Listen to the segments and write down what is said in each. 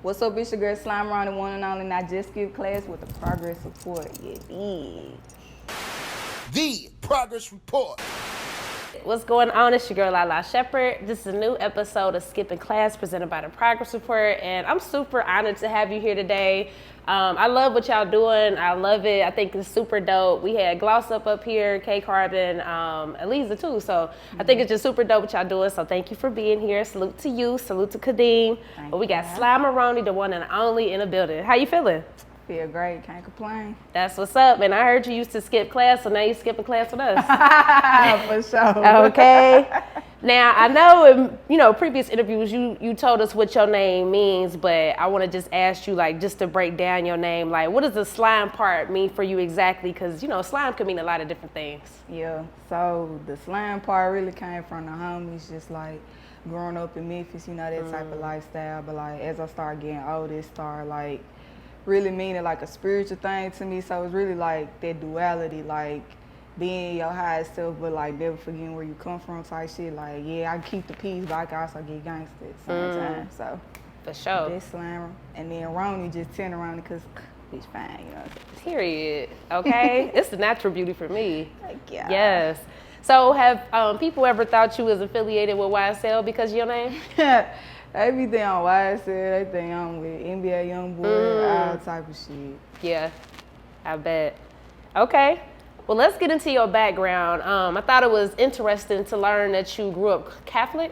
What's up, it's your girl Slimeroni, one and only, not just skip class with the progress report. Yeah, big. The progress report. What's going on? It's your girl Lola Shepherd. This is a new episode of Skipping Class presented by the Progress Report, and I'm super honored to have you here today. I love what y'all doing. I love it. I think it's super dope. We had Gloss up here, K Carbon, Aleza too. So I think it's just super dope what y'all doing. So thank you for being here. Salute to you. Salute to Kadeem. But we got Slimeroni, the one and only, in the building. How you feeling? Feel great, can't complain. That's what's up. And I heard you used to skip class, so now you skipping class with us. For sure. Okay. Now, I know in previous interviews you told us what your name means, but I want to just ask you, like, just to break down your name, like, what does the slime part mean for you exactly? Because, slime could mean a lot of different things. Yeah, so the slime part really came from the homies, just like growing up in Memphis, that type of lifestyle. But like as I started getting older, it started like really meaning like a spiritual thing to me. So it's really like that duality, like being your highest self, but like never forgetting where you come from type shit. Like, yeah, I keep the peace, but I can also get gangsta at the same time. So for sure. That's Slammer. And then Roni just turned around because bitch fine, Period. Okay. It's the natural beauty for me. Like, yeah. Yes. So have people ever thought you was affiliated with YSL because of your name? They be there on YSL, they think I'm with NBA Youngboy, all type of shit. Yeah, I bet. Okay, well, let's get into your background. I thought it was interesting to learn that you grew up Catholic.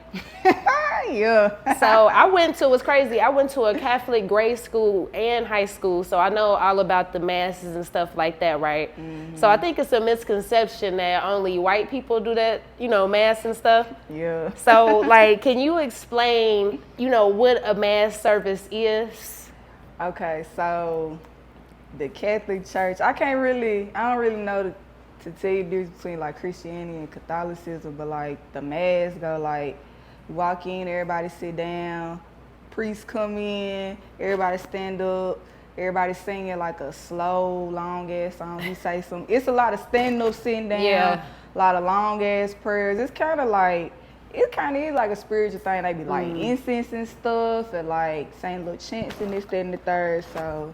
Yeah. So it was crazy. I went to a Catholic grade school and high school, so I know all about the masses and stuff like that, right? Mm-hmm. So I think it's a misconception that only white people do that, mass and stuff. Yeah. So, like, can you explain, what a mass service is? Okay, so the Catholic Church, I don't really know to tell you the difference between like Christianity and Catholicism, but like the mass go like, you walk in, everybody sit down, priests come in, everybody stand up, everybody singing like a slow, long ass song. You say it's a lot of standing up, sitting down, a lot of long ass prayers. It kind of is like a spiritual thing. They be like incense and stuff, and like saying little chants and this, that, and the third. So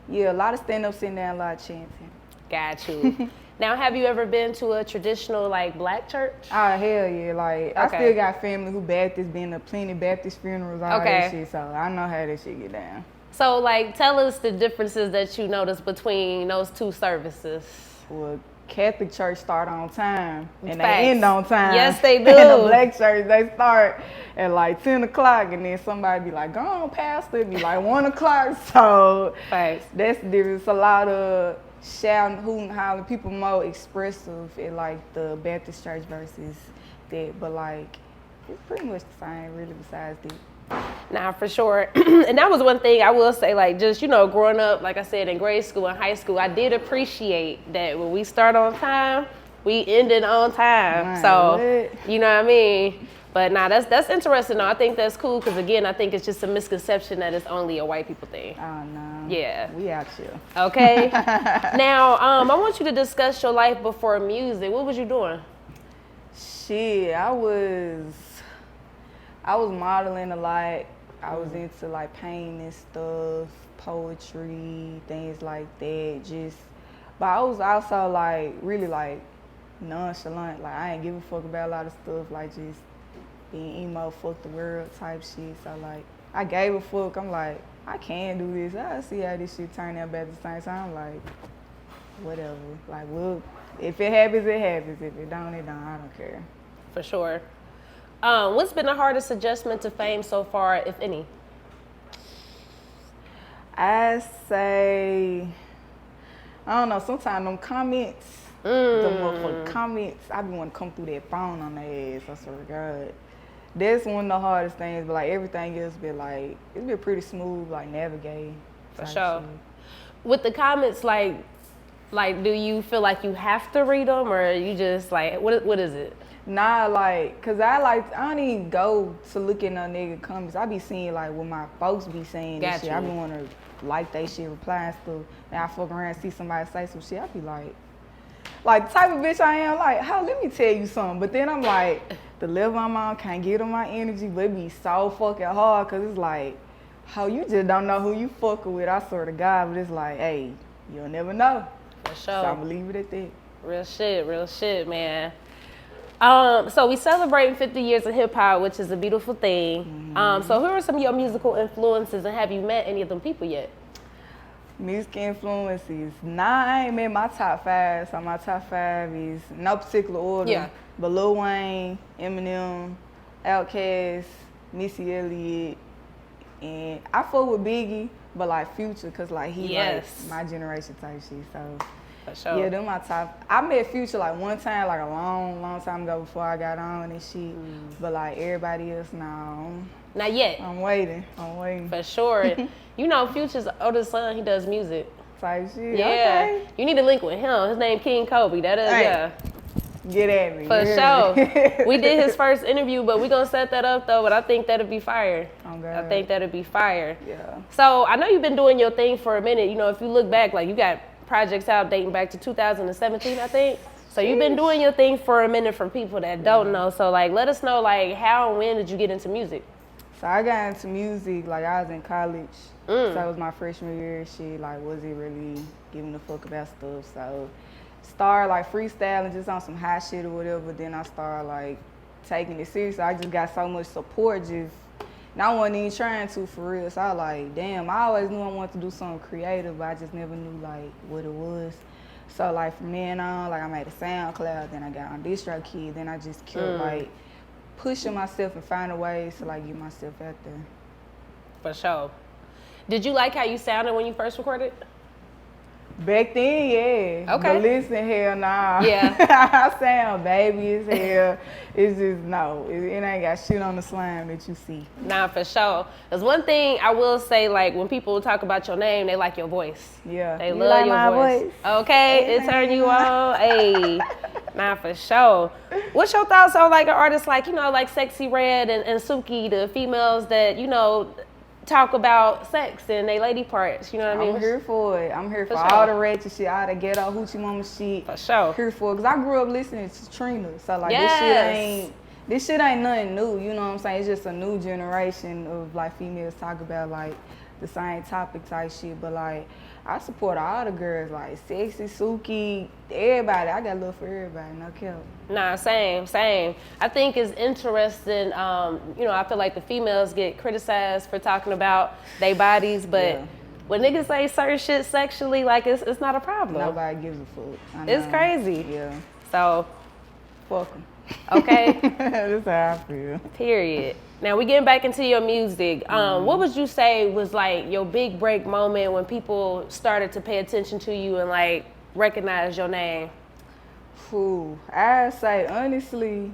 yeah, a lot of stand up, sitting down, a lot of chanting. Got you. Now, have you ever been to a traditional, like, black church? Oh, hell yeah. Like, I still got family who Baptist, been to plenty Baptist funerals, all that shit, so I know how that shit get down. So, like, tell us the differences that you notice between those two services. Well, Catholic church start on time, and they end on time. Yes, they do. And the black church, they start at like 10 o'clock, and then somebody be like, go on, pastor, it be like 1 o'clock, so that's the difference. A lot of shouting, hooting, hollering, people more expressive at like the Baptist church versus that, but like it's pretty much the same really besides that. Nah, for sure. And that was one thing I will say, like, just, growing up, like I said, in grade school and high school, I did appreciate that when we start on time, we ended on time. So, you know what I mean? But nah, that's interesting though. I think that's cool because, again, I think it's just a misconception that it's only a white people thing. Oh, no. Yeah. We out here. Okay. Now, I want you to discuss your life before music. What was you doing? Shit, I was modeling a lot. I was into like painting and stuff, poetry, things like that. But I was also like really like nonchalant. Like I ain't give a fuck about a lot of stuff. Like just being emo, fuck the world type shit. So like I gave a fuck. I'm like, I can do this. I see how this shit turn out, but at the same time, like whatever. Like well, if it happens, it happens. If it don't, it don't. I don't care. For sure. What's been the hardest adjustment to fame so far, if any? I say, I don't know, sometimes them comments, the motherfucking comments, I be wanting to come through that phone on their ass, I swear to God. That's one of the hardest things, but like everything else been like, it's been pretty smooth, like navigating. For sure. Shit. With the comments, like, do you feel like you have to read them, or you just like, what is it? Nah, like, cause I don't even go to look at no nigga comments. I be seeing like what my folks be saying and shit. I be wanna like they shit, reply and stuff. And I fuck around and see somebody say some shit, I be like the type of bitch I am, like, how, let me tell you something. But then I'm like, the level I'm on, can't get on my energy, but it be so fucking hard, cause it's like, Oh, you just don't know who you fucking with, I swear to God, but it's like, hey, you'll never know. For sure. So I'm gonna leave it at that. Real shit, man. So we celebrating 50 years of hip hop, which is a beautiful thing. So who are some of your musical influences, and have you met any of them people yet? Music influences. Nah, I ain't met my top 5. So my top 5 is no particular order. Yeah. But Lil Wayne, Eminem, Outkast, Missy Elliott, and I fuck with Biggie, but like Future, cause like he like my generation type shit. So For sure. yeah, them my top. I met Future like one time, like a long time ago before I got on and shit. But like everybody else, no. Not yet. I'm waiting. For sure. You know, Future's oldest son, he does music. Type shit. Yeah. Okay. You need to link with him. His name King Kobe. That is, Hey. yeah. Get at me. For sure. We did his first interview, but we gonna set that up though. But I think that'll be fire. Oh, God. I think that'll be fire. Yeah. So I know you've been doing your thing for a minute. You know, if you look back, like you got projects out dating back to 2017, I think. So you've been doing your thing for a minute for people that don't know. So like, let us know like how and when did you get into music? So I got into music like I was in college. So it was my freshman year. Shit, like wasn't really giving a fuck about stuff. So started like freestyling just on some hot shit or whatever. Then I started like taking it serious. I just got so much support just, and I wasn't even trying to for real. So I was like, damn, I always knew I wanted to do something creative, but I just never knew like what it was. So like from then on, like I made a SoundCloud, then I got on DistroKid, then I just kept like pushing myself and finding ways to like get myself out there. For sure. Did you like how you sounded when you first recorded? Back then, yeah. Okay. But listen, hell nah. Yeah. I sound baby as hell. It's just, no. It ain't got shit on the slime that you see. Nah, for sure. There's one thing I will say, like, when people talk about your name, they like your voice. Yeah. They You love like your my voice. Okay, it turn you on. Hey, nah, for sure. What's your thoughts on, like, an artist like, you know, like Sexy Red and Suki, the females that, you know, talk about sex and they lady parts, you know what I mean? I'm here for it. I'm here for sure. all the ratchet shit, all the ghetto hoochie mama shit. For sure. Here for it. Because I grew up listening to Trina. So, like, Yes. this shit ain't nothing new, you know what I'm saying? It's just a new generation of, like, females talk about, like, the same topic type shit. But, like, I support all the girls, like, Sexy, Suki, everybody. I got love for everybody, no cap. Nah, same. I think it's interesting, you know, I feel like the females get criticized for talking about their bodies, but when niggas say certain shit sexually, like, it's not a problem. Nobody gives a fuck. I know. It's crazy. Yeah. So, Fuck them. okay. That's how I feel. Period. Now we getting back into your music. What would you say was like your big break moment when people started to pay attention to you and like recognize your name? Ooh, I say honestly,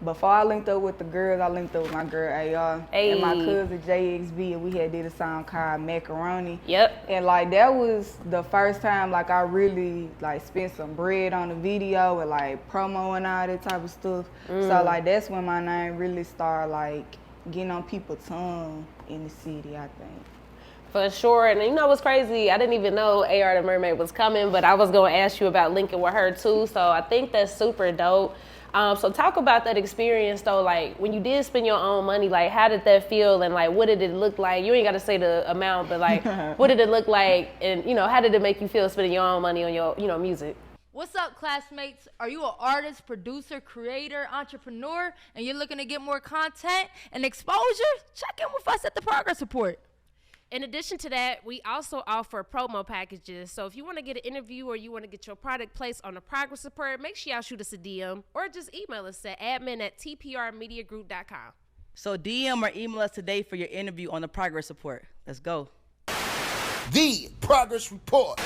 before I linked up with the girls, I linked up with my girl AR and my cousin JXB, and we had did a song called Macaroni. Yep. And like that was the first time like I really like spent some bread on the video and like promo and all that type of stuff. So like that's when my name really started like getting on people's tongue in the city, I think. For sure. And you know what's crazy? I didn't even know AR the Mermaid was coming, but I was going to ask you about linking with her too. So I think that's super dope. So talk about that experience though, like when you did spend your own money, like how did that feel and like what did it look like? You ain't got to say the amount, but like what did it look like and you know, how did it make you feel spending your own money on your, you know, music? What's up, classmates? Are you an artist, producer, creator, entrepreneur, and you're looking to get more content and exposure? Check in with us at the Progress Report. In addition to that, we also offer promo packages. So if you want to get an interview or you want to get your product placed on the Progress Report, make sure y'all shoot us a DM or just email us at admin@tprmediagroup.com. So DM or email us today for your interview on the Progress Report. Let's go. The Progress Report.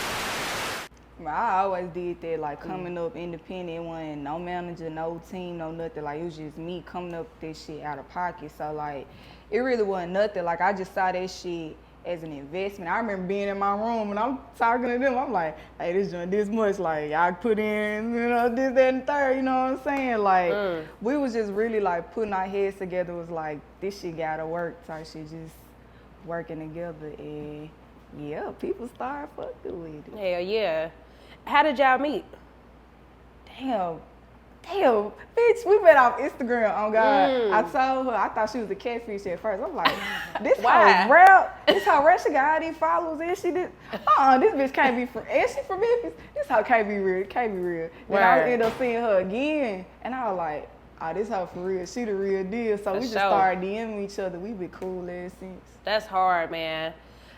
I always did that, like coming up independent, wasn't no manager, no team, no nothing. Like it was just me coming up with this shit out of pocket. So like it really wasn't nothing. Like I just saw that shit as an investment. I remember being in my room and I'm talking to them. I'm like, hey, this doing this much. Like I put in, you know, this, that, and the third. You know what I'm saying? Like we was just really like putting our heads together. It was like this shit gotta work. Type shit, just working together. And yeah, people started fucking with it. Hell yeah. How did y'all meet? Damn, damn, bitch, we met off Instagram, on God. I told her, I thought she was a catfish at first. I'm like, this hoe real, this hoe real, she got all these followers, and she did, this bitch can't be from, and she from Memphis, this hoe can't be real, it can't be real. Then I ended up seeing her again, and I was like, oh, this hoe for real, she the real deal. So we just started DMing each other, we been cool ever since. That's hard, man.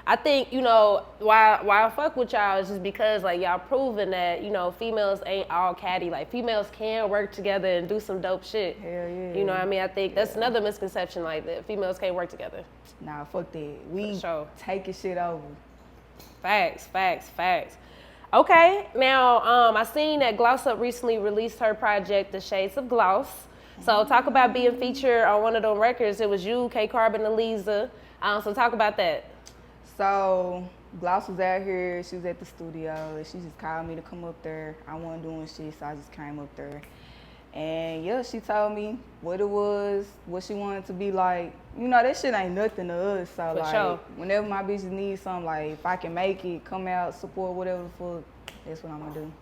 I think, you know, why I fuck with y'all is just because, like, y'all proving that, you know, females ain't all catty. Like, females can work together and do some dope shit. Hell yeah. You know what I mean? I think that's another misconception, like, that females can't work together. Nah, fuck that. We taking shit over. Facts. Okay, now, I seen that Gloss Up recently released her project, The Shades of Gloss. So talk about being featured on one of them records. It was you, K Carbon, Aleza. So talk about that. So Gloss was out here, she was at the studio, and she just called me to come up there. I wasn't doing shit, so I just came up there. And yeah, she told me what it was, what she wanted to be like. You know, that shit ain't nothing to us. So whenever my bitches need something, like if I can make it, come out, support whatever the fuck, that's what I'm gonna do.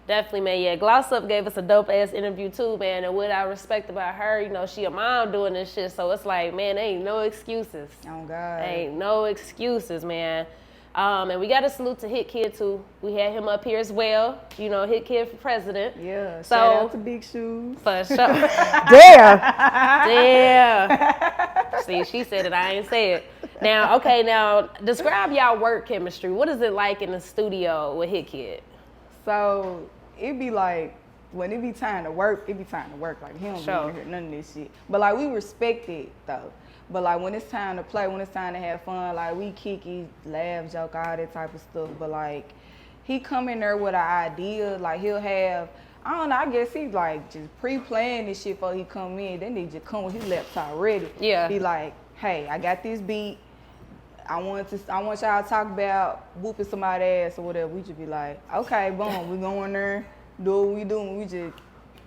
Definitely, man. Yeah, Gloss Up gave us a dope ass interview too, man. And what I respect about her, you know, she a mom doing this shit, so it's like, man, ain't no excuses. Oh God. Ain't no excuses, man. And we got to salute to HitKidd too. We had him up here as well. You know, HitKidd for president. Yeah. So, shout out to Big Shoes. For sure. Damn. See, she said it. I ain't say it. Now, describe y'all work chemistry. What is it like in the studio with HitKidd? So it be like, when it be time to work, it be time to work. Like, he don't be in here, none of this shit. But like, we respect it though. But like, when it's time to play, when it's time to have fun, like, we kiki, laugh, joke, all that type of stuff. But like, he come in there with an idea, like he'll have, I don't know, I guess he's like just pre-playing this shit before he come in. Then he just come with his laptop ready. Yeah. Be like, hey, I got this beat. I want y'all to talk about whooping somebody's ass or whatever. We just be like, okay, boom, we go in there, do what we do, and we just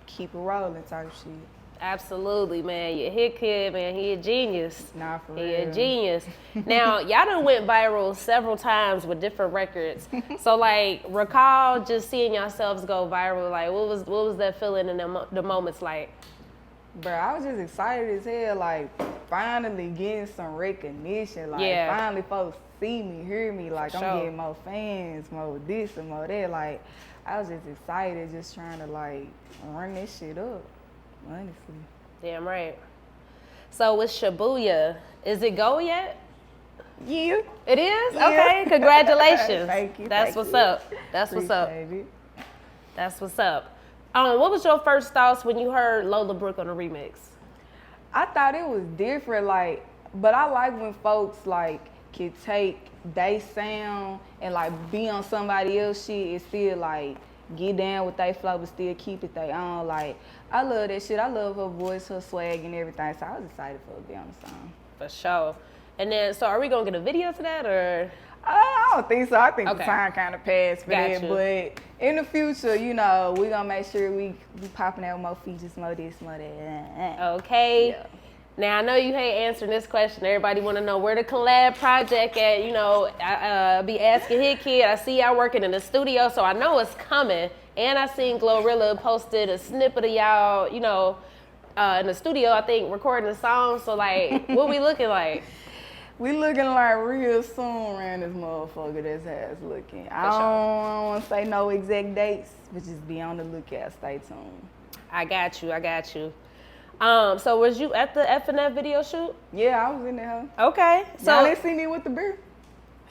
keep it rolling type shit. Absolutely, man. Your HitKidd, man, he a genius. Nah, for real. He a genius. Now, y'all done went viral several times with different records. So, like, recall just seeing yourselves go viral. Like, what was that feeling in the moments like? Bro, I was just excited as hell, like, finally getting some recognition. Like, finally folks see me, hear me. Like, I'm getting more fans, more this and more that. Like, I was just excited, just trying to, like, run this shit up, honestly. Damn right. So with Shabooya, is it go yet? Yeah. It is? Yeah. Okay, congratulations. Thank you. That's what's up. That's what's up. It. That's what's up. What was your first thoughts when you heard Lola Brooke on the remix? I thought it was different, like, but I like when folks, like, can take they sound and, like, be on somebody else's shit and still, like, get down with they flow but still keep it they own. Like, I love that shit. I love her voice, her swag, and everything. So I was excited for her to be on the song. For sure. And then, so are we going to get a video to that, or? I don't think so. I think the time kind of passed for that. But in the future, you know, we're going to make sure we popping out more features, more this, more that. Okay. Yeah. Now, I know you hate answering this question. Everybody want to know where the collab project at. You know, I be asking HitKidd. I see y'all working in the studio, so I know it's coming. And I seen Glorilla posted a snippet of y'all, you know, in the studio, I think, recording a song. So, like, what we looking like? We looking like real soon around this motherfucker. That's how it's looking. I don't want to say no exact dates, but just be on the lookout. Stay tuned. I got you. So was you at the FNF video shoot? Yeah, I was in there. Okay. So y'all didn't see me with the beer?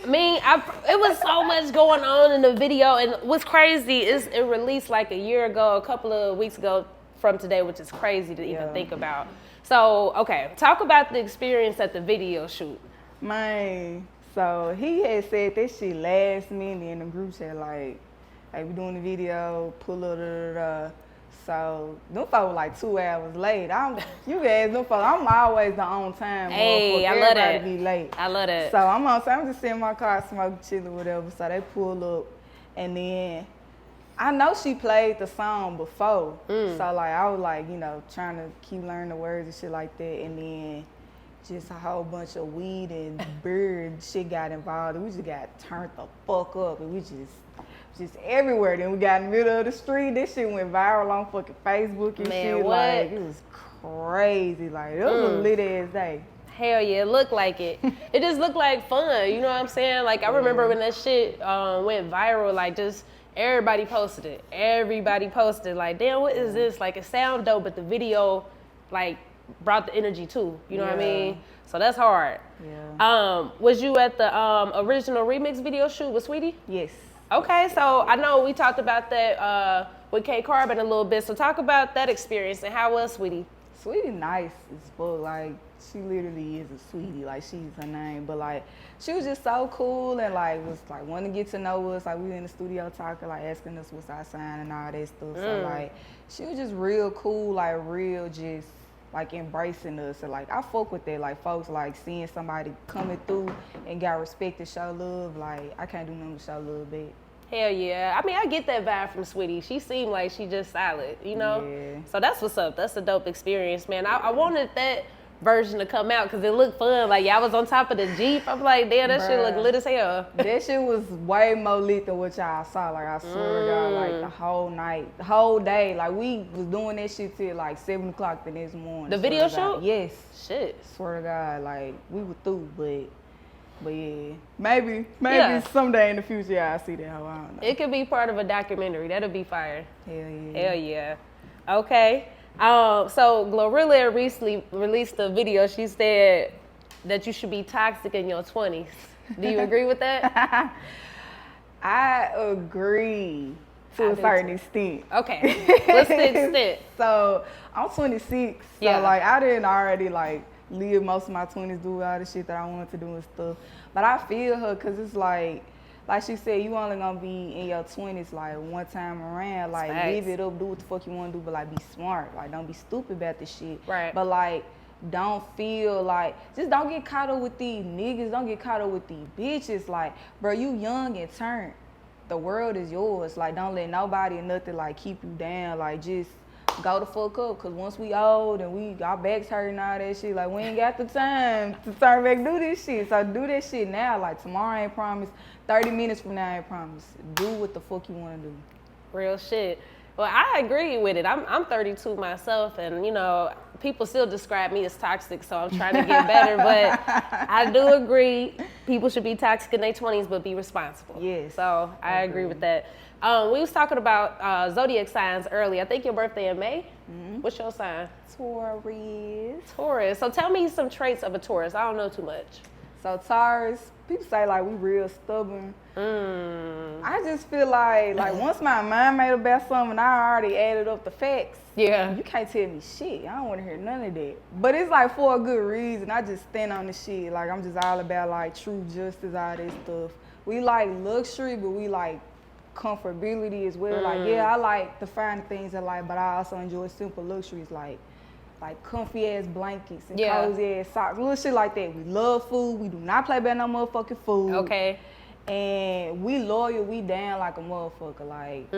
I mean, it was so much going on in the video, and what's crazy is it released like a year ago, a couple of weeks ago from today, which is crazy to even think about. So, okay, talk about the experience at the video shoot. Man, so he had said that shit last minute in the group chat, like, hey, we doing the video, pull up, So, them folks were like 2 hours late. You guys, them folks, I'm always the on time. Hey, I love that. Be late. I love that. So, I'm just sitting in my car, smoking, chilling, whatever. So, they pull up, and then I know she played the song before. So, like, I was like, you know, trying to keep learning the words and shit like that. And then just a whole bunch of weed and beer and shit got involved. And we just got turned the fuck up, and we just everywhere. Then we got in the middle of the street. This shit went viral on fucking Facebook and Man, shit. what? Like, it was crazy. Like, it was a lit ass day. Hell yeah, it looked like it. It just looked like fun, you know what I'm saying? Like, I remember when that shit went viral, like, just everybody posted it. Everybody posted, like, damn, what is this? Like, it sound dope, but the video, like, brought the energy too, you know what I mean? So that's hard. Yeah. Was you at the original remix video shoot with Saweetie? Yes. Okay, so I know we talked about that with K Carbon a little bit, so talk about that experience and how was Saweetie? Saweetie nice as fuck. Like, she literally is a sweetie. Like, she's her name. But, like, she was just so cool and, like, was, like, wanting to get to know us. Like, we were in the studio talking, like, asking us what's our sign and all that stuff. So, like, she was just real cool, like, real just, like, embracing us. And, like, I fuck with that. Like, folks, like, seeing somebody coming through and got respect to show love. Like, I can't do nothing to show love back. Hell yeah. I mean, I get that vibe from Saweetie. She seemed like she just solid, you know? Yeah. So that's what's up. That's a dope experience, man. I wanted that version to come out because it looked fun. Like, y'all was on top of the Jeep. I'm like, damn, that shit look lit as hell. That shit was way more lit than what y'all saw. Like, I swear to God, like, the whole night, the whole day. Like, we was doing that shit till, like, 7 o'clock the next morning. The video shoot? Yes. Shit. Swear to God, like, we were through, but yeah, maybe Yeah. someday in the future I'll see that hoe. I don't know. It could be part of a documentary. That'll be fire. Hell yeah. Hell yeah. Okay. So Glorilla recently released a video. She said that you should be toxic in your 20s. Do you agree with that? I agree to a certain extent. Okay. What's the extent? So I'm 26. So Yeah. like I didn't already like live most of my 20s, do all the shit that I wanted to do and stuff. But I feel her because it's like she said, you only gonna be in your 20s like one time around. Like Facts. live it up, do what the fuck you wanna do, but like be smart. Like don't be stupid about this shit. Right. But like don't feel like, just don't get caught up with these niggas, don't get caught up with these bitches. Like, bro, you young and turned. The world is yours. Like, don't let nobody or nothing like keep you down. Like, just go the fuck up. Cause once we old and our backs hurting all that shit, like we ain't got the time to turn back and do this shit. So do that shit now. Like tomorrow ain't promised. 30 minutes from now ain't promised. Do what the fuck you wanna do. Real shit. Well, I agree with it. I'm 32 myself, and you know, people still describe me as toxic, so I'm trying to get better. But I do agree, people should be toxic in their 20s, but be responsible. Yes. So I agree with that. We was talking about Zodiac signs earlier. I think your birthday in May. Mm-hmm. What's your sign? Taurus. Taurus. So tell me some traits of a Taurus. I don't know too much. So Taurus, people say like we real stubborn. I just feel like once my mind made up about something, I already added up the facts. Yeah. You can't tell me shit. I don't want to hear none of that. But it's like for a good reason. I just stand on the shit. Like I'm just all about like true justice, all this stuff. We like luxury, but we like comfortability as well. Like yeah, I like the fine things in life, but I also enjoy simple luxuries like comfy ass blankets and cozy ass socks, little shit like that. We love food. We do not play about no motherfucking food. Okay. And we loyal. We down like a motherfucker. Like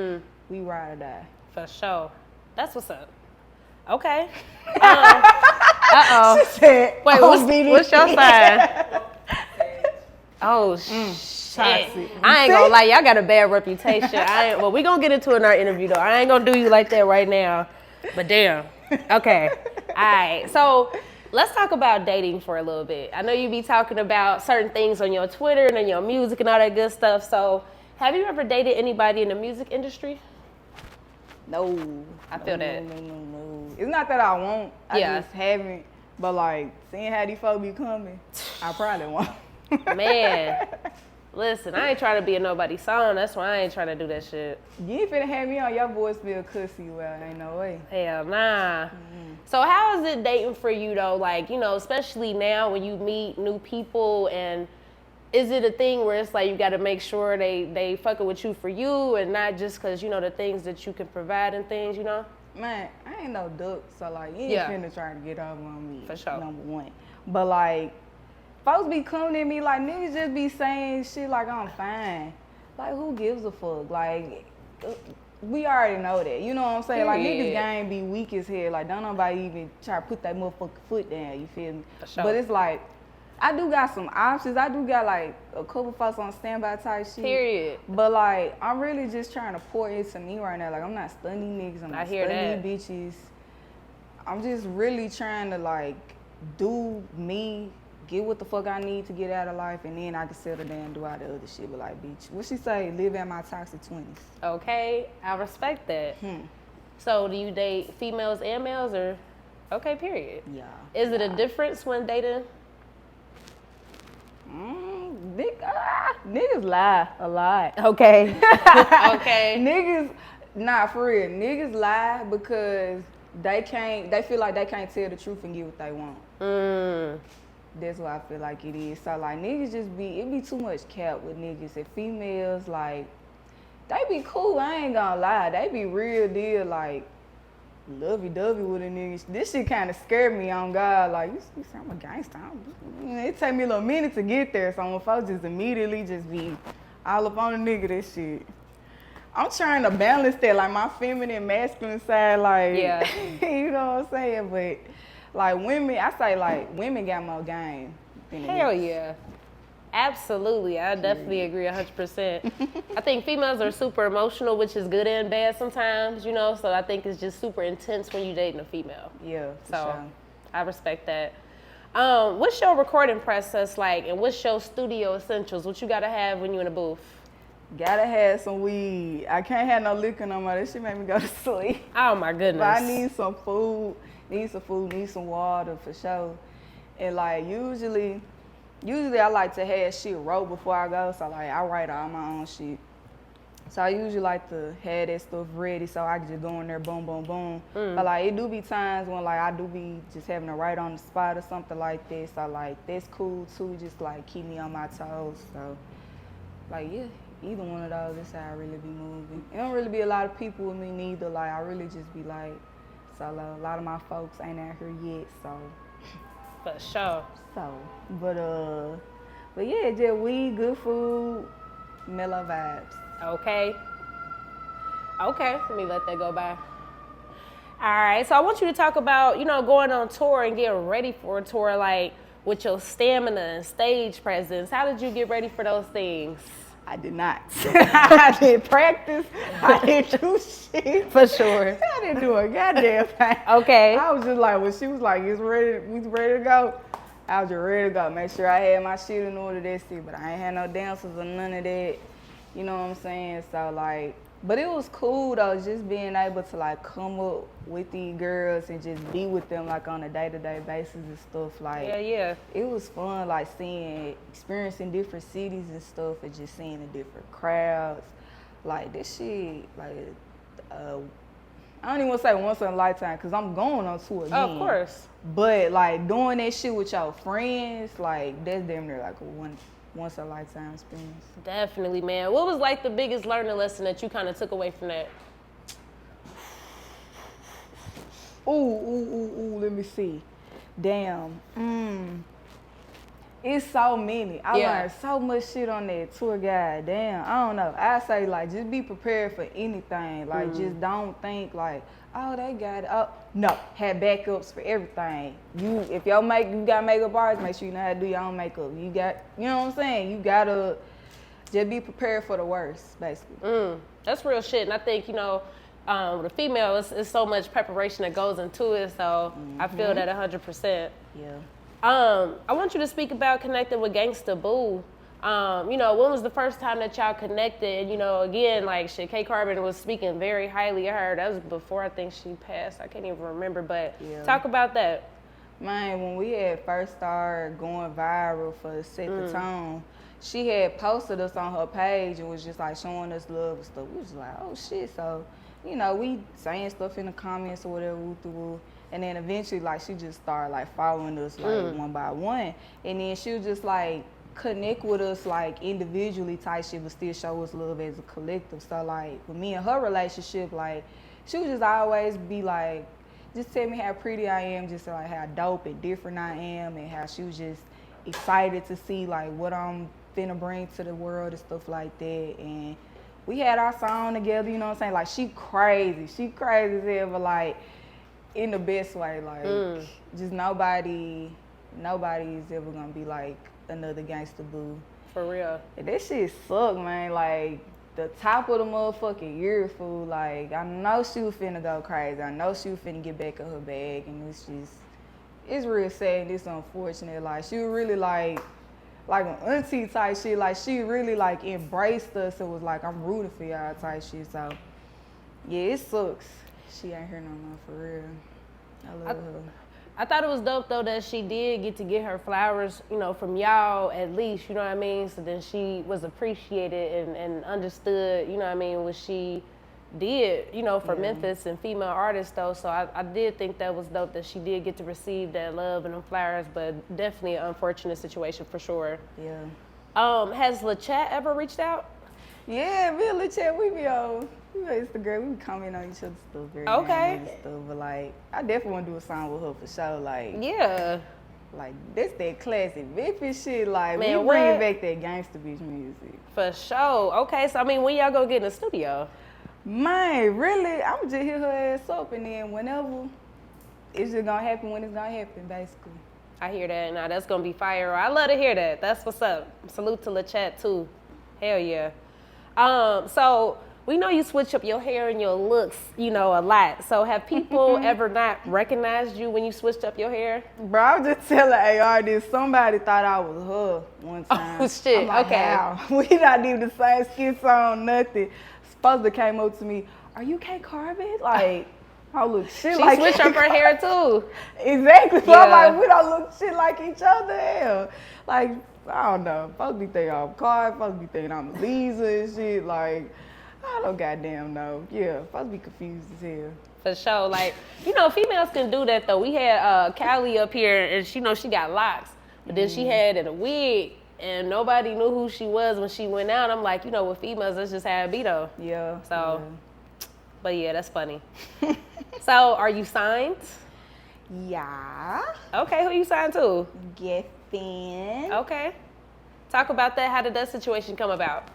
we ride or die. For sure. That's what's up. Okay. Uh-oh. She said, wait, what's your sign? Oh, shit. Toxic. I ain't gonna lie, y'all got a bad reputation. Well, we gonna get into it in our interview, though. I ain't gonna do you like that right now. But damn. Okay. All right. So let's talk about dating for a little bit. I know you be talking about certain things on your Twitter and on your music and all that good stuff. So have you ever dated anybody in the music industry? No. I feel that. No. It's not that I won't. I just haven't. But like, seeing how these folks be coming, I probably won't. Man. Listen, I ain't trying to be a nobody song. That's why I ain't trying to do that shit. You ain't finna have me on your voicemail cussy. Well, ain't no way. Hell nah. So how is it dating for you though? Like, you know, especially now when you meet new people, and is it a thing where it's like you got to make sure they fucking with you for you and not just because, you know, the things that you can provide and things, you know? Man, I ain't no duck, so like you ain't finna try to get over on me. For sure. Number one. But like, folks be coming at me like niggas just be saying shit like I'm fine. Like who gives a fuck? Like we already know that. You know what I'm saying? Like, Period. niggas game be weak as hell. Like, don't nobody even try to put that motherfucking foot down, you feel me? For sure. But it's like, I do got some options. I do got, like, a couple folks on standby type shit. Period. But, like, I'm really just trying to pour into me right now. Like, I'm not stunning niggas. I'm not stunning bitches. I'm just really trying to, like, do me, get what the fuck I need to get out of life, and then I can settle down and do all the other shit. But like, bitch, what she say? Live in my toxic 20s. Okay, I respect that. So do you date females and males, or? Okay, period. Yeah. Is it a difference when dating? Niggas lie a lot. Okay. Okay. Niggas, nah, for real. Niggas lie because they feel like they can't tell the truth and get what they want. That's what I feel like it is. So like niggas it be too much cap with niggas. And females, like, they be cool, I ain't gonna lie. They be real deal, like, lovey-dovey with a nigga. This shit kinda scared me on God. Like, you say I'm a gangster. It take me a little minute to get there. So when folks just immediately just be all up on a nigga, that shit. I'm trying to balance that, like my feminine, masculine side, like, yeah. You know what I'm saying? But like women, I say like women got more game than Hell niggas. yeah. Absolutely. I definitely agree 100%. I think females are super emotional, which is good and bad sometimes, you know, so I think it's just super intense when you're dating a female. Yeah, for So sure. I respect that. What's your recording process like, and what's your studio essentials? What you gotta have when you in a booth? Gotta have some weed. I can't have no liquor no more. That shit make me go to sleep. Oh my goodness. But I need some food, need some water for sure. And like usually I like to have shit wrote before I go. So like I write all my own shit. So I usually like to have that stuff ready so I can just go in there, boom, boom, boom. But like it do be times when like I do be just having to write on the spot or something like this. So like that's cool too, just like keep me on my toes. So like yeah, either one of those, that's how I really be moving. It don't really be a lot of people with me neither. Like I really just be like solo. A lot of my folks ain't out here yet, so. For sure. But yeah, just weed, good food, mellow vibes. Okay. Okay, let me let that go by. All right, so I want you to talk about, you know, going on tour and getting ready for a tour, like with your stamina and stage presence. How did you get ready for those things? I did not. I didn't practice. I didn't do shit. For sure. I didn't do a goddamn thing. Okay. I was just like, when she was like, we ready to go, I was just ready to go. Make sure I had my shit in order, that's it. But I ain't had no dancers or none of that. You know what I'm saying? So like, but it was cool though, just being able to like come up with these girls and just be with them like on a day-to-day basis and stuff. Like, yeah. It was fun, like experiencing different cities and stuff, and just seeing the different crowds. Like this shit, like I don't even want to say once in a lifetime, cause I'm going on tour again. Of course. But like doing that shit with your friends, like that's damn near like a once in a lifetime experience. Definitely, man. What was like the biggest learning lesson that you kind of took away from that? Ooh, let me see. Damn. It's so many. I learned so much shit on that tour guide. Damn, I don't know. I say like just be prepared for anything. Like just don't think like, oh, they got it. Oh, no, have backups for everything. You got makeup artists, make sure you know how to do your own makeup. You know what I'm saying? You gotta just be prepared for the worst, basically. That's real shit. And I think, you know, with a female, it's so much preparation that goes into it. So I feel that 100%. Yeah. I want you to speak about connecting with Gangsta Boo. You know, when was the first time that y'all connected? You know, again, like shit, K Carbon was speaking very highly of her. That was before I think she passed. I can't even remember, but talk about that. Man, when we had first started going viral for Set the Tone, she had posted us on her page and was just like showing us love and stuff. We was like, oh shit. So, you know, we saying stuff in the comments or whatever, woo. And then eventually, like, she just started like following us like one by one. And then she was just like connect with us like individually type shit, but still show us love as a collective. So like with me and her relationship, like she would just always be like, just tell me how pretty I am, just like how dope and different I am, and how she was just excited to see like what I'm finna bring to the world and stuff like that. And we had our song together, you know what I'm saying? Like, she crazy as hell, but like, in the best way, like, just nobody's ever gonna be like another Gangsta Boo. For real. And that shit suck, man. Like, the top of the motherfucking year, fool. Like, I know she was finna go crazy. I know she was finna get back in her bag, and it's real sad and it's unfortunate. Like, she was really like an auntie type shit. Like, she really like embraced us and was like, I'm rooting for y'all type shit. So, yeah, it sucks. She ain't here no more, for real. I love her. I thought it was dope though that she did get her flowers, you know, from y'all at least, you know what I mean? So then she was appreciated and understood, you know what I mean, what she did, you know, for Memphis and female artists though. So I did think that was dope that she did get to receive that love and them flowers, but definitely an unfortunate situation for sure. Yeah. Has LaChat ever reached out? Yeah, me and LaChat, we be on Instagram, we be commenting on each other's stuff very Okay. and stuff. But like, I definitely want to do a song with her for sure. Like, Yeah. like that's that classic Memphis shit. Like, Man, we bringing what? back that gangsta bitch music. For sure. Okay, so I mean, when y'all gonna get in the studio? Man, really, I'm just hit her ass up, and then whenever, it's just gonna happen when it's gonna happen, basically. I hear that. Now that's gonna be fire. I love to hear that. That's what's up. Salute to LaChat too. Hell yeah. So we know you switch up your hair and your looks, you know, a lot. So have people ever not recognized you when you switched up your hair? Bro, I was just telling AR this. Somebody thought I was her one time. Oh shit. I'm like, Okay. how? We not even the same skin tone, nothing. Supposed came up to me, are you K Carbon? Like, I look shit She like switched up her hair too. Exactly. So Yeah. I'm like, we don't look shit like each other. Hell. Like, I don't know. Supposed to be thinking I'm Card, supposed to be thinking I'm Aleza and shit. Like, I don't goddamn know. Yeah, supposed to be confused as hell. For sure. Like, you know, females can do that though. We had Callie up here and she got locks, but then she had in a wig and nobody knew who she was when she went out. I'm like, you know, with females, that's just how it be though. Yeah. So, but yeah, that's funny. So, are you signed? Yeah. Okay, who you signed to? Geffen. Okay. Talk about that. How did that situation come about?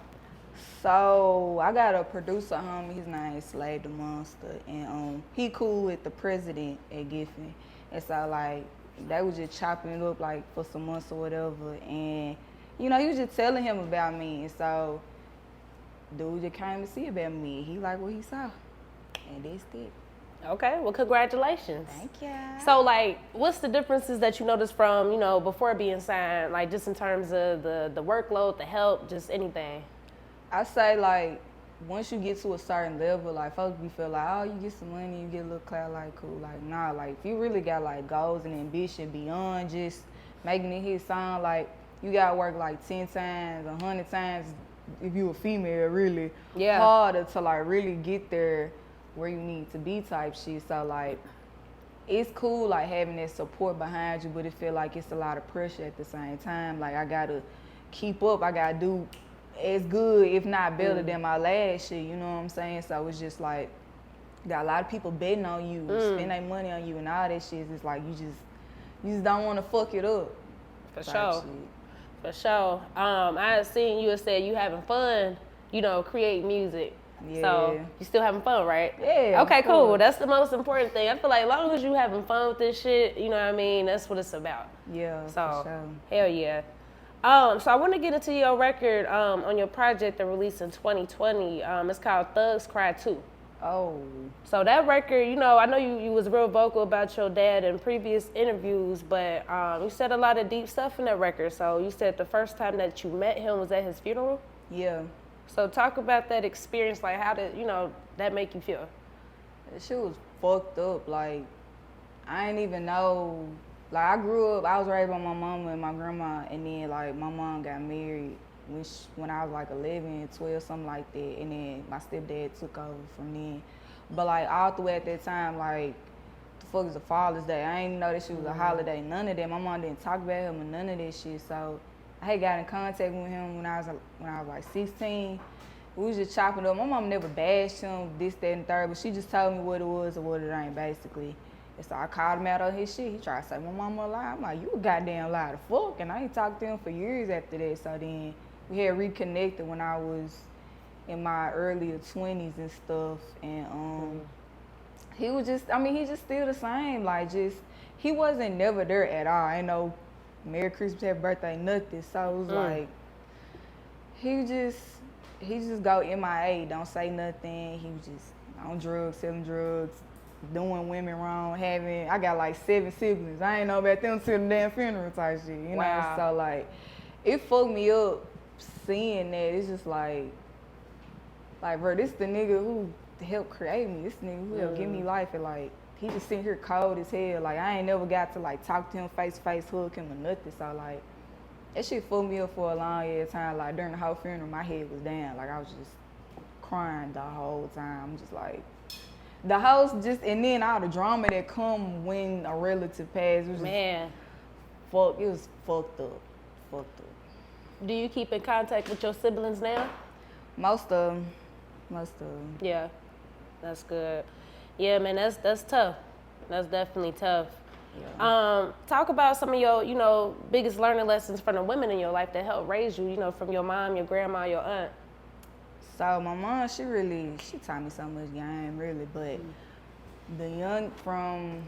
So I got a producer homie, his name is Slave the Monster, and he cool with the president at Giffen. And so like they was just chopping it up like for some months or whatever, and you know, he was just telling him about me, and so dude just came to see about me. He liked what he saw. And that's it. Okay, well congratulations. Thank you. So like, what's the differences that you noticed from, you know, before being signed, like just in terms of the workload, the help, just anything? I say like once you get to a certain level, like folks be feel like, oh, you get some money, you get a little clout, like cool. Like nah, like if you really got like goals and ambition beyond just making it hit sound, like you gotta work like 10 times, 100 times if you a female, really harder to like really get there where you need to be type shit. So like it's cool like having that support behind you, but it feel like it's a lot of pressure at the same time. Like I gotta keep up, I gotta do as good, if not better than my last shit, you know what I'm saying? So it's just like, got a lot of people betting on you, spend their money on you and all that shit. It's like you just don't want to fuck it up. For sure. For sure. I seen you had said you having fun, you know, create music. Yeah. So you still having fun, right? Yeah. Okay, cool. That's the most important thing. I feel like as long as you having fun with this shit, you know what I mean, that's what it's about. Yeah, So for sure. hell yeah. So I want to get into your record on your project that released in 2020. It's called Thugs Cry 2. Oh. So that record, you know, I know you was real vocal about your dad in previous interviews, but you said a lot of deep stuff in that record. So you said the first time that you met him was at his funeral? Yeah. So talk about that experience, like how did, you know, that make you feel? That shit was fucked up. Like, I ain't even know. Like, I grew up, I was raised by my mama and my grandma, and then, like, my mom got married when I was, like, 11, 12, something like that, and then my stepdad took over from then. But, like, all through at that time, like, the fuck is a Father's Day? I ain't know that shit was a holiday, none of that. My mom didn't talk about him or none of that shit, so I had got in contact with him when I was like 16. We was just chopping up. My mom never bashed him, this, that, and third, but she just told me what it was or what it ain't, basically. And so I called him out on his shit. He tried to say, my mama a lie. I'm like, you a goddamn lie to fuck. And I ain't talked to him for years after that. So then we had reconnected when I was in my earlier 20s and stuff, and he was just, I mean, he just still the same. Like, just, he wasn't never there at all. Ain't no Merry Christmas, Happy Birthday, nothing. So it was like, he just go MIA, don't say nothing. He was just on drugs, selling drugs, doing women wrong, I got like 7 siblings. I ain't know about them till the damn funeral type shit, you know? So like, it fucked me up seeing that. It's just like, bro, this the nigga who helped create me. This nigga who helped give me life, and like, he just sitting here cold as hell. Like, I ain't never got to like talk to him face to face, hug him or nothing. So like, that shit fucked me up for a long time. Like, during the whole funeral, my head was down. Like, I was just crying the whole time. I'm just like, the house just, and then all the drama that come when a relative passed. It was Man. Just, it was fucked up. Do you keep in contact with your siblings now? Most of them. Yeah, that's good. Yeah, man, that's tough. That's definitely tough. Yeah. Talk about some of your, biggest learning lessons from the women in your life that helped raise you, from your mom, your grandma, your aunt. So my mom, she taught me so much game, really, but from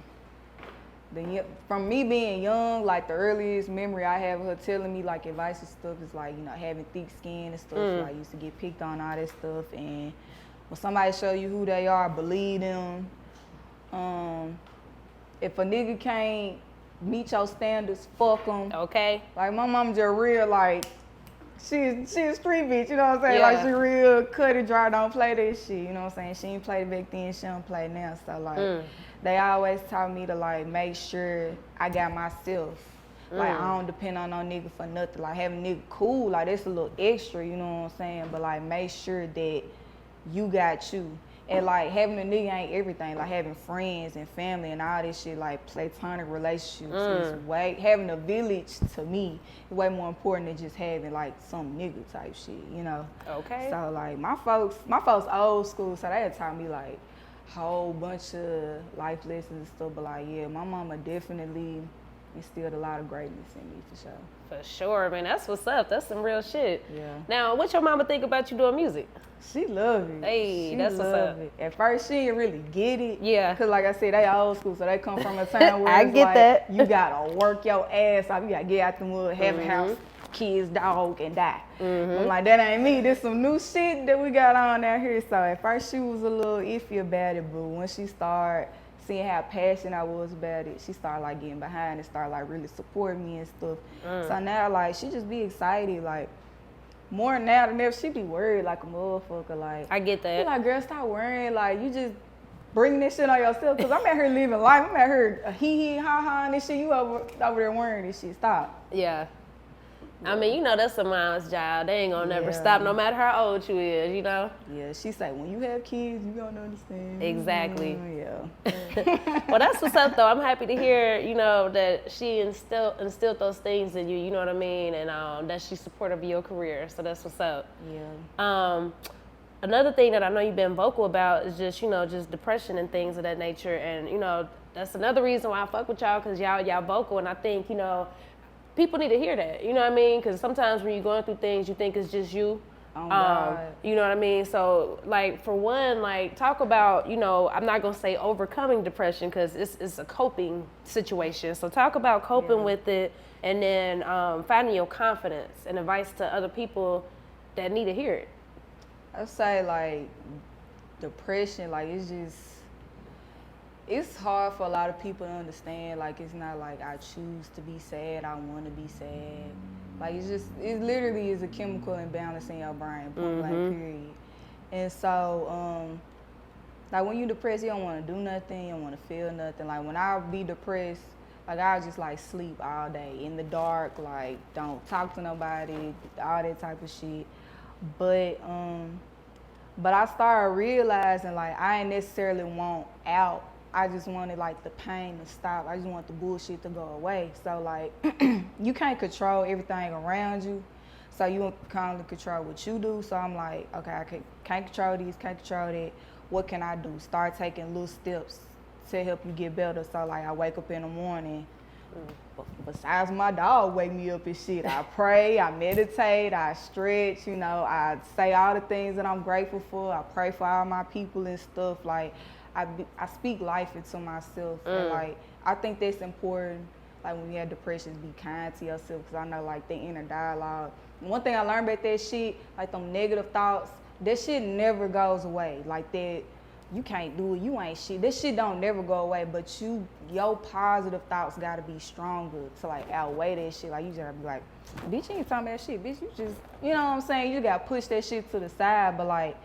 me being young, like the earliest memory I have of her telling me like advice and stuff is like, having thick skin and stuff. Like, I used to get picked on, all that stuff, and when somebody show you who they are, believe them. If a nigga can't meet your standards, fuck them. Okay. Like, my mom just real, like, she's a street bitch, you know what I'm saying? Yeah. Like, she real cut and dry, don't play that shit, you know what I'm saying? She ain't played back then, she don't play now. So, like, they always taught me to, like, make sure I got myself. Like, I don't depend on no nigga for nothing. Like, having a nigga cool, like, that's a little extra, you know what I'm saying? But, like, make sure that you got you. And like, having a nigga ain't everything. Like, having friends and family and all this shit, like platonic relationships is having a village to me is way more important than just having like some nigga type shit, Okay. So like, my folks old school, so they had taught me like whole bunch of life lessons and stuff. But like, yeah, my mama definitely instilled a lot of greatness in me, for sure. For sure, man. That's what's up. That's some real shit. Yeah. Now, what your mama think about you doing music? She love it. Hey, that's what's up. It. At first, she didn't really get it. Yeah. Cause like I said, they old school, so they come from a time where I it's get like, that. You gotta work your ass off. You gotta get out the wood, have a house, kids, dog, and die. I'm like, that ain't me. This some new shit that we got on out here. So at first, she was a little iffy about it, but once she started seeing how passionate I was about it, she started like getting behind and started like really supporting me and stuff. So now like, she just be excited, like, more now than ever. She be worried like a motherfucker. Like, I get that. She like, girl, stop worrying. Like, you just bring this shit on yourself. Cause I'm out here living life. I'm out here hee ha ha and this shit. You over there worrying this shit. Stop. Yeah. I mean, that's a mom's job. They ain't gonna never stop, no matter how old you is, Yeah, she say, when you have kids, you gonna understand. Exactly. Yeah. Well, that's what's up, though. I'm happy to hear, that she instilled those things in you, you know what I mean? And that she's supportive of your career. So that's what's up. Yeah. Another thing that I know you've been vocal about is just, just depression and things of that nature. And, that's another reason why I fuck with y'all, because y'all vocal. And I think, people need to hear that, you know what I mean? Because sometimes when you're going through things, you think it's just you. Oh, God. You know what I mean? So, like, for one, like, talk about, I'm not going to say overcoming depression because it's a coping situation. So talk about coping with it, and then finding your confidence and advice to other people that need to hear it. I'd say, like, depression, like, it's hard for a lot of people to understand. Like, it's not like I choose to be sad, I want to be sad. Like, it literally is a chemical imbalance in your brain, point blank, period. And so, like, when you're depressed, you don't want to do nothing, you don't want to feel nothing. Like, when I be depressed, like, I just, like, sleep all day in the dark, like, don't talk to nobody, all that type of shit. But I started realizing, like, I ain't necessarily want out. I just wanted, like, the pain to stop. I just want the bullshit to go away. So, like, you can't control everything around you. So you can only control what you do. So I'm like, okay, I can't control these, can't control that. What can I do? Start taking little steps to help you get better. So, like, I wake up in the morning Besides my dog wake me up and shit, I pray, I meditate, I stretch, you know, I say all the things that I'm grateful for. I pray for all my people and stuff. Like, I speak life into myself. And, like, I think that's important. Like, when you have depression, be kind to yourself, because I know, like, the inner dialogue. One thing I learned about that shit, like, them negative thoughts, that shit never goes away. Like, that, you can't do it, you ain't shit. This shit don't never go away, but your positive thoughts gotta be stronger to, like, outweigh that shit. Like, you just gotta be like, bitch, you ain't talking about shit, bitch, you just, you know what I'm saying? You gotta push that shit to the side, but, like,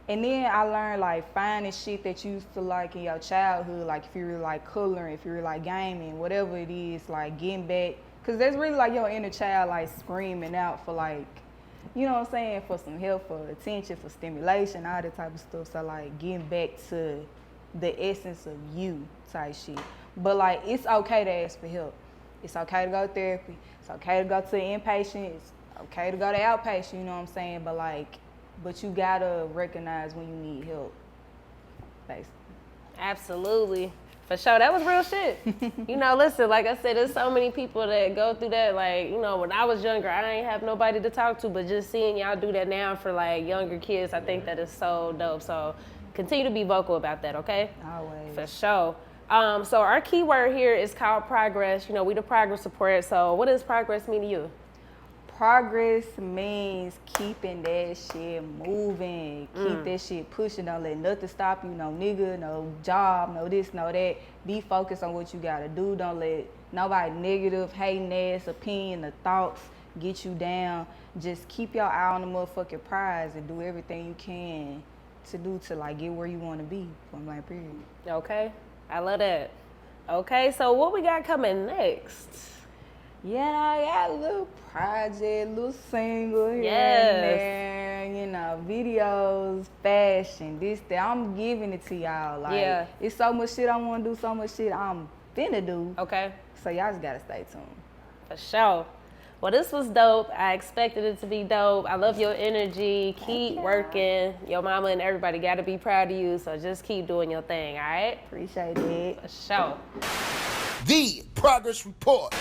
and then I learned, like, finding shit that you used to like in your childhood, like if you really like coloring, if you really like gaming, whatever it is, like getting back, because that's really like your inner child, like screaming out for, like, you know what I'm saying, for some help, for attention, for stimulation, all that type of stuff. So, like, getting back to the essence of you type shit. But, like, it's okay to ask for help. It's okay to go to therapy. It's okay to go to inpatient. It's okay to go to outpatient, you know what I'm saying? But, like, but you gotta recognize when you need help, basically. Absolutely. For sure. That was real shit. You know, listen, like I said, there's so many people that go through that. Like, you know, when I was younger, I didn't have nobody to talk to, but just seeing y'all do that now for, like, younger kids, I think that is so dope. So continue to be vocal about that, okay? Always. For sure. So our keyword here is called progress. You know, we the progress support. So what does progress mean to you? Progress means keeping that shit moving. Keep that shit pushing. Don't let nothing stop you. No nigga, no job, no this, no that. Be focused on what you gotta do. Don't let nobody negative, hating ass, opinion, or thoughts get you down. Just keep your eye on the motherfucking prize and do everything you can to do to, like, get where you want to be. Point blank period. Okay. I love that. Okay, so what we got coming next? Yeah, I got a little project, little single here Yes. and there, you know, videos, fashion, this, that. I'm giving it to y'all. Like, Yeah. it's so much shit I want to do, so much shit I'm finna do. Okay. So y'all just gotta stay tuned. For sure. Well, this was dope. I expected it to be dope. I love your energy. Keep working. Your mama and everybody got to be proud of you. So just keep doing your thing, all right? Appreciate it. For sure. The Progress Report.